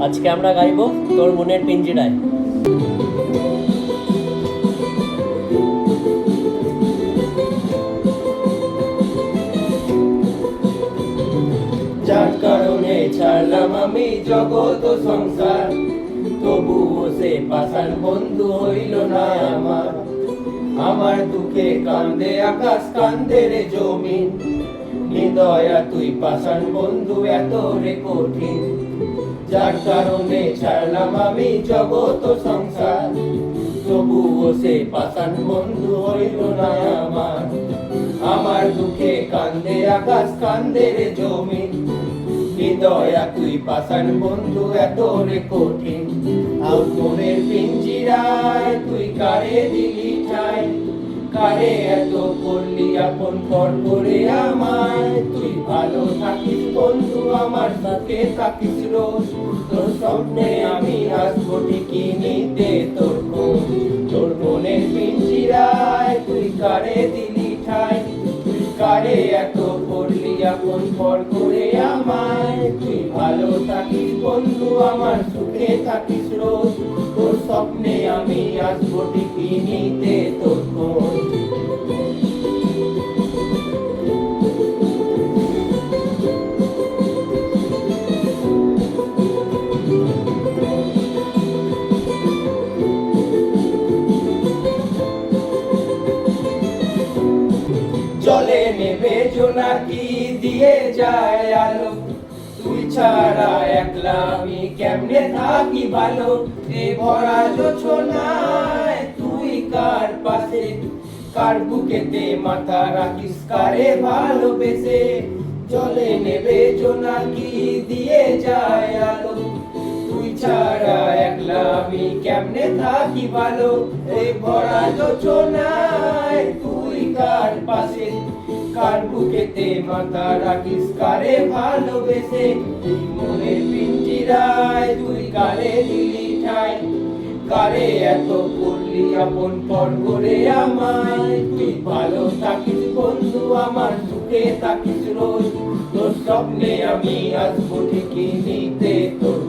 আজকে আমরা গাইব তোর মনের পিঞ্জিরায়। যার কারণে ছাড়লাম আমি জগৎ ও সংসার, তবুও সে পাষাণ বন্ধু হইল না আমার। আমার দুঃখে কান্দে আকাশ, কান্দে রে জমিন, নিদয়া তুই পাষাণ বন্ধু এত রে কঠিন। যার কারণে ছাড়লাম আমি জগৎ ও সংসার, তবুও সে পাষাণ বন্ধু হইল না আমার। আমার দুঃখে কান্দে আকাশ, কান্দে রে জমিন, নিদয়া তুই পাষাণ বন্ধু এত রে কঠিন। আর মনের পিঞ্জিরায় তুই কারে দিলি ঠাই, কারে এত করলি আপন পর করে আমায়। তুই ভালো থাকিস বন্ধু, আমার সাথে থাকিস রোজ, তোর স্বপ্নে আমি আসবো ঠিকই নিতে তোর খোঁজ। তোর মনের পিঞ্জিরায় তুই কারে দিলি ঠাই, তুই কারে এত করলি আপন পর করে আমায়। তুই ভালো থাকিস বন্ধু, আমার সুখে থাকিস রোজ, তোর স্বপ্নে আমি আসবো ঠিকই নিতে তোর খোঁজ। জলে নেবে জোনাকি দিয়ে যায় আলো, তুই ছাড়া একলা আমি কেমনে থাকি ভালো। এ ভরা জোছনায় তুই কার পাশে, কার বুকেতে মাথা রাখিস কারে ভালোবেসে। জলে নেবে জোনাকি দিয়ে যায় আলো, তুই ছাড়া একলা আমি কেমনে থাকি ভালো। এই ভরা জোছনায় তুই কার পাশে, কার বুকেতে মাথা রাখিস কারে ভালোবেসে। মনের পিঞ্জিরায় তুই কারে দিলি ঠাই, কারে এত করলি আপন পর করে আমায়। তুই ভালো থাকিস বন্ধু, আমার সুখে থাকিস রোজ, তোর স্বপ্নে আমি আসবো ঠিকই নিতে তোর